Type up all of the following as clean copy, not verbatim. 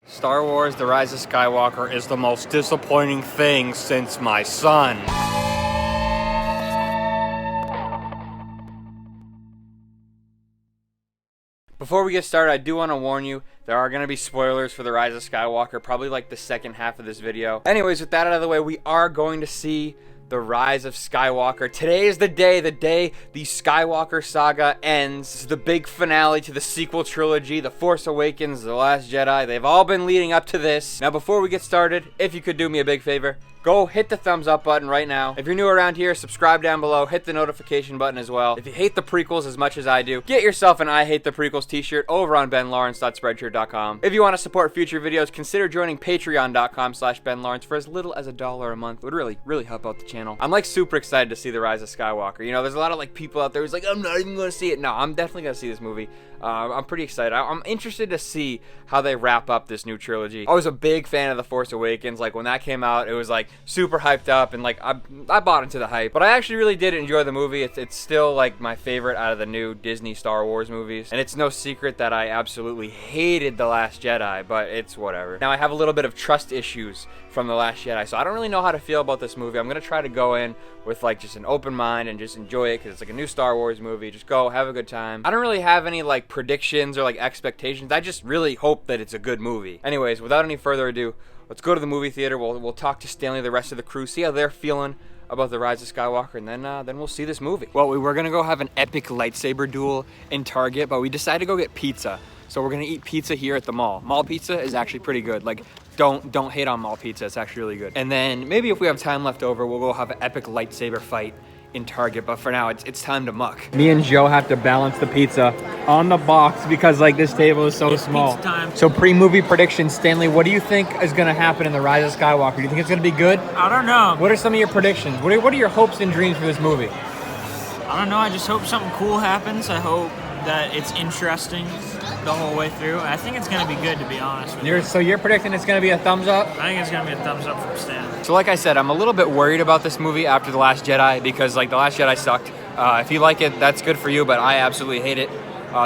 Star Wars: The Rise of Skywalker is the most disappointing thing since my son. Before we get started, I do want to warn you, there are going to be spoilers for The Rise of Skywalker, probably like the second half of this video. Anyways, with that out of the way, we are going to see The Rise of Skywalker. Today is the day the Skywalker Saga ends. This is the big finale to the sequel trilogy, The Force Awakens, The Last Jedi. They've all been leading up to this. Now, before we get started, if you could do me a big favor, go hit the thumbs up button right now. If you're new around here, subscribe down below, hit the notification button as well. If you hate the prequels as much as I do, get yourself an I Hate the Prequels t-shirt over on benlawrence.spreadshirt.com. If you want to support future videos, consider joining patreon.com/benlawrence for as little as $1 a month. It would really help out the channel. I'm like super excited to see The Rise of Skywalker. You know, there's a lot of like people out there who's like, I'm not even going to see it. No, I'm definitely going to see this movie. I'm pretty excited. I'm interested to see how they wrap up this new trilogy. I was a big fan of The Force Awakens. Like when that came out, it was like super hyped up, and like I bought into the hype. But I actually really did enjoy the movie. It's still like my favorite out of the new Disney Star Wars movies. And it's no secret that I absolutely hated The Last Jedi, but it's whatever. Now I have a little bit of trust issues from The Last Jedi, so I don't really know how to feel about this movie. I'm gonna try to go in with like just an open mind and just enjoy it because it's like a new Star Wars movie. Just go have a good time. I don't really have any like predictions or like expectations. I just really hope that it's a good movie. Anyways, without any further ado, let's go to the movie theater. We'll talk to Stanley, the rest of the crew, see how they're feeling about The Rise of Skywalker, and then we'll see this movie. Well, we were gonna go have an epic lightsaber duel in Target, but we decided to go get pizza. So we're gonna eat pizza here at the mall. Mall pizza is actually pretty good. Like, don't hate on mall pizza. It's actually really good. And then maybe if we have time left over, we'll go have an epic lightsaber fight in Target. But for now, it's time to muck. Me and Joe have to balance the pizza on the box because like this table is so small. Pizza time. So pre-movie predictions, Stanley, what do you think is gonna happen in The Rise of Skywalker? Do you think it's gonna be good? I don't know. What are some of your predictions? What are your hopes and dreams for this movie? I don't know. I just hope something cool happens. I hope that it's interesting the whole way through. I think it's going to be good, to be honest with you. So you're predicting it's going to be a thumbs up? I think it's going to be a thumbs up from Stan. So like I said, I'm a little bit worried about this movie after The Last Jedi because like The Last Jedi sucked. If you like it, that's good for you, but I absolutely hate it.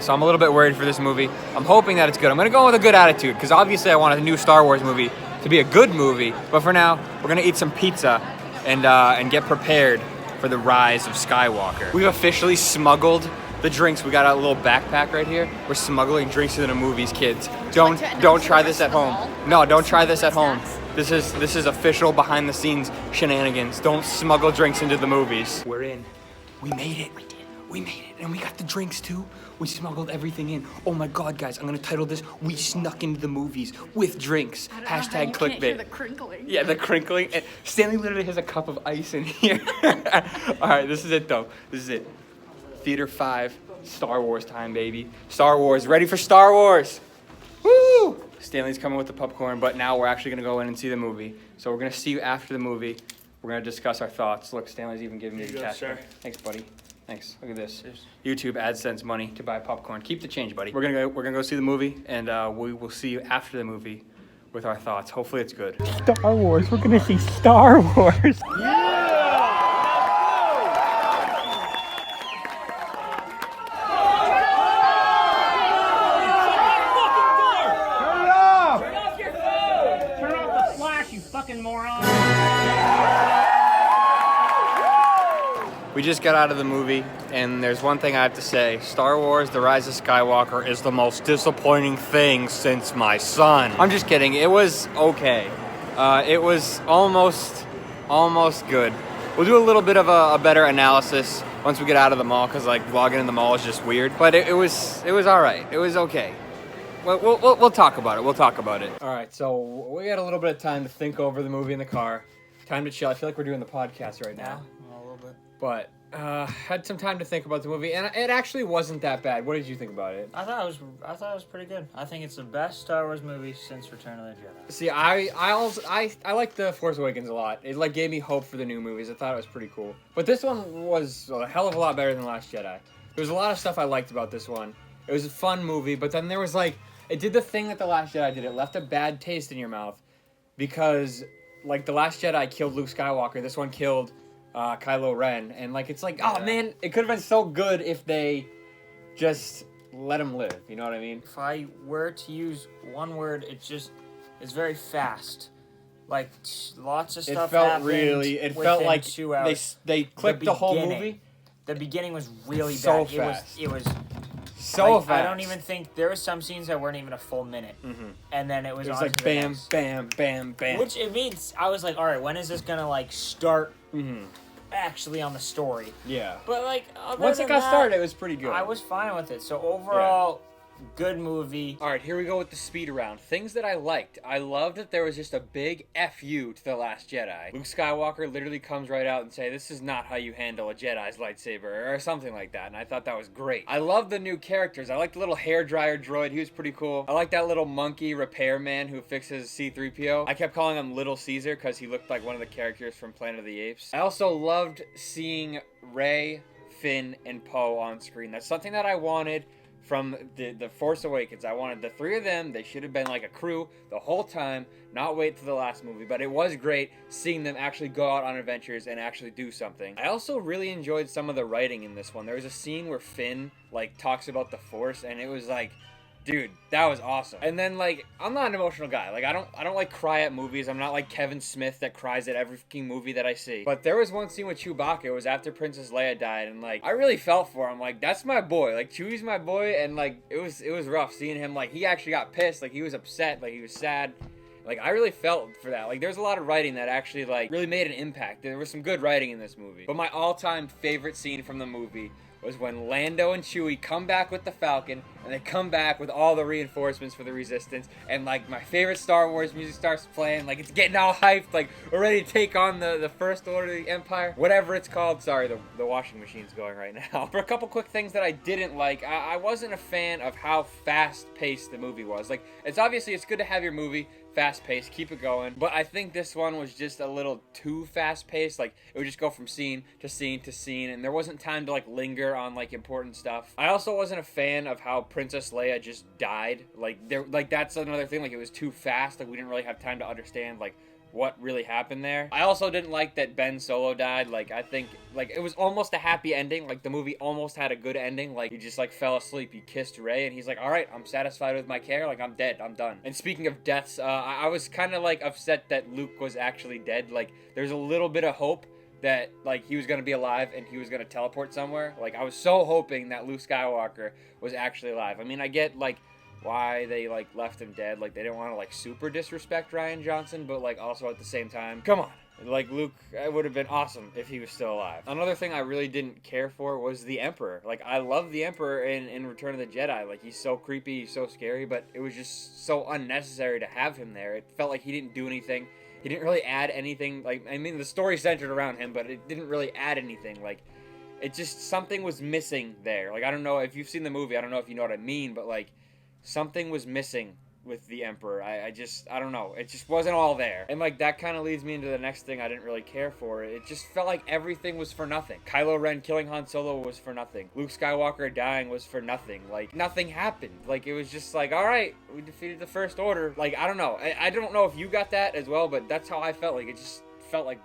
So I'm a little bit worried for this movie. I'm hoping that it's good. I'm going to go with a good attitude because obviously I want a new Star Wars movie to be a good movie. But for now, we're going to eat some pizza and get prepared for The Rise of Skywalker. We've officially smuggled the drinks. We got a little backpack right here. We're smuggling drinks into the movies, kids. Don't try this at home. No, don't try this at home. This is official behind the scenes shenanigans. Don't smuggle drinks into the movies. We're in. We made it. We made it, and we got the drinks too. We smuggled everything in. Oh my God, guys! I'm gonna title this "We Snuck into the Movies with Drinks." Hashtag clickbait. Can't hear the crinkling. Yeah, the crinkling. And Stanley literally has a cup of ice in here. All right, this is it though. This is it. Theater 5, Star Wars time, baby. Star Wars, ready for Star Wars. Woo! Stanley's coming with the popcorn, but now we're actually gonna go in and see the movie. So we're gonna see you after the movie. We're gonna discuss our thoughts. Look, Stanley's even giving me the cash. Thanks, buddy. Thanks. Look at this. Cheers. YouTube AdSense money to buy popcorn. Keep the change, buddy. We're gonna go see the movie, and we will see you after the movie with our thoughts. Hopefully, it's good. Star Wars. We're gonna see Star Wars. Yeah! We just got out of the movie, and there's one thing I have to say. Star Wars: The Rise of Skywalker is the most disappointing thing since my son. I'm just kidding. It was okay. It was almost good. We'll do a little bit of a better analysis once we get out of the mall, because like vlogging in the mall is just weird. But it was all right. It was okay. We'll talk about it. We'll talk about it. All right, so we got a little bit of time to think over the movie in the car. Time to chill. I feel like we're doing the podcast right now. Yeah, a little bit. But had some time to think about the movie, and it actually wasn't that bad. What did you think about it? I thought it was pretty good. I think it's the best Star Wars movie since Return of the Jedi. See, I like The Force Awakens a lot. It like gave me hope for the new movies. I thought it was pretty cool. But this one was a hell of a lot better than Last Jedi. There was a lot of stuff I liked about this one. It was a fun movie, but then there was like, it did the thing that The Last Jedi did. It left a bad taste in your mouth because like The Last Jedi killed Luke Skywalker. This one killed Kylo Ren, and like it's like, oh man, it could have been so good if they just let him live. You know what I mean? If I were to use one word, it's just It's very fast. Like, lots of It stuff felt happened really. It felt within like 2 hours. they clipped the whole beginning. movie The beginning was really So bad. fast. It was so like, fast. I don't even think there was some scenes that weren't even a full minute, and then it was It was on like to the bam, next. bam, bam, bam. Which it means I was like, all right, when is this gonna like start actually on the story? Yeah. But like, other Once it than got that, started, it was pretty good. I was fine with it. So overall, good movie. All right, here we go with the speed round. Things that I liked. I loved that there was just a big FU to The Last Jedi. Luke Skywalker literally comes right out and say, this is not how you handle a Jedi's lightsaber, or something like that, and I thought that was great. I love the new characters. I like the little hairdryer droid. He was pretty cool. I like that little monkey repairman who fixes C-3PO. I kept calling him Little Caesar because he looked like one of the characters from Planet of the Apes. I also loved seeing Rey, Finn, and Poe on screen. That's something that I wanted from the Force Awakens. I wanted the three of them. They should have been like a crew the whole time, not wait to the last movie. But it was great seeing them actually go out on adventures and actually do something. I also really enjoyed some of the writing in this one. There was a scene where Finn like talks about the Force, and it was like, dude, that was awesome. And then like, I'm not an emotional guy. Like I don't like cry at movies. I'm not like Kevin Smith that cries at every fucking movie that I see. But there was one scene with Chewbacca. It was after Princess Leia died, and like I really felt for him. Like that's my boy. Like Chewie's my boy, and like it was rough seeing him. Like he actually got pissed. Like he was upset. Like he was sad. Like I really felt for that. Like there's a lot of writing that actually like really made an impact. There was some good writing in this movie. But my all-time favorite scene from the movie was when Lando and Chewie come back with the Falcon, and they come back with all the reinforcements for the Resistance, and like my favorite Star Wars music starts playing, like it's getting all hyped, like we're ready to take on the First Order of the Empire, whatever it's called. Sorry, the washing machine's going right now. For a couple quick things that I didn't like, I wasn't a fan of how fast-paced the movie was. Like, it's good to have your movie fast-paced, keep it going, but I think this one was just a little too fast-paced. Like it would just go from scene to scene to scene, and there wasn't time to like linger on like important stuff. I also wasn't a fan of how Princess Leia just died. Like that's another thing. Like it was too fast. Like we didn't really have time to understand like what really happened there. I also didn't like that Ben Solo died. Like I think like it was almost a happy ending. Like the movie almost had a good ending. Like he just like fell asleep. He kissed Rey, and he's like, all right, I'm satisfied with my care. Like I'm dead. I'm done. And speaking of deaths, I was kind of like upset that Luke was actually dead. Like there's a little bit of hope that like he was gonna be alive and he was gonna teleport somewhere. Like I was so hoping that Luke Skywalker was actually alive. I mean, I get like why they like left him dead. Like they didn't want to like super disrespect Rian Johnson, but like also at the same time, come on. Like Luke, it would have been awesome if he was still alive. Another thing I really didn't care for was the Emperor. Like I love the Emperor in Return of the Jedi. Like he's so creepy, he's so scary, but it was just so unnecessary to have him there. It felt like he didn't do anything. He didn't really add anything. Like I mean, the story centered around him, but it didn't really add anything. Like it just, something was missing there. Like I don't know if you've seen the movie. I don't know if you know what I mean, but like something was missing with the Emperor. I don't know. It just wasn't all there. And like that kind of leads me into the next thing I didn't really care for. It just felt like everything was for nothing. Kylo Ren killing Han Solo was for nothing. Luke Skywalker dying was for nothing. Like nothing happened. Like it was just like, all right, we defeated the First Order. Like I don't know. I don't know if you got that as well, but that's how I felt. Like it just felt like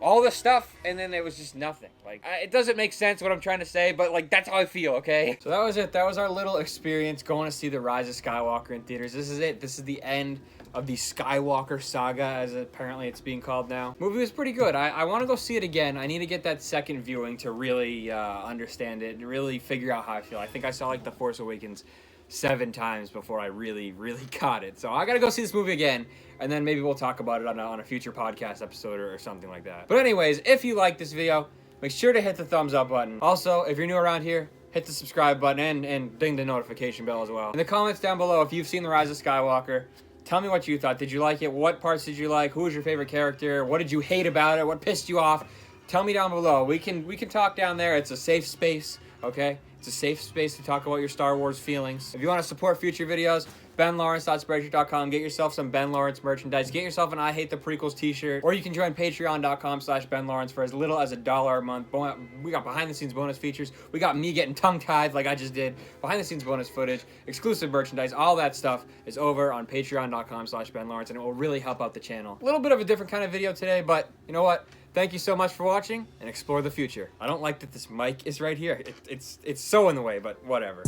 all the stuff, and then it was just nothing. Like, it doesn't make sense what I'm trying to say, but, like, that's how I feel, okay? So that was it. That was our little experience going to see the Rise of Skywalker in theaters. This is it. This is the end of the Skywalker Saga, as apparently it's being called now. Movie was pretty good. I want to go see it again. I need to get that second viewing to really understand it and really figure out how I feel. I think I saw, like, The Force Awakens 7 times before I really got it. So I gotta go see this movie again, and then maybe we'll talk about it on a future podcast episode or something like that. But anyways, if you like this video, make sure to hit the thumbs up button. Also, if you're new around here, hit the subscribe button and ding the notification bell as well. In the comments down below, if you've seen The Rise of Skywalker, tell me what you thought. Did you like it? What parts did you like? Who was your favorite character? What did you hate about it? What pissed you off? Tell me down below. We can talk down there. It's a safe space, okay? It's a safe space to talk about your Star Wars feelings. If you want to support future videos, benlawrence.spreadshirt.com. Get yourself some Ben Lawrence merchandise. Get yourself an I Hate the Prequels t-shirt. Or you can join patreon.com/benlawrence for as little as $1 a month. We got behind-the-scenes bonus features. We got me getting tongue-tied like I just did. Behind-the-scenes bonus footage, exclusive merchandise, all that stuff is over on patreon.com/benlawrence, and it will really help out the channel. A little bit of a different kind of video today, but you know what? Thank you so much for watching, and explore the future. I don't like that this mic is right here. It's so in the way, but whatever.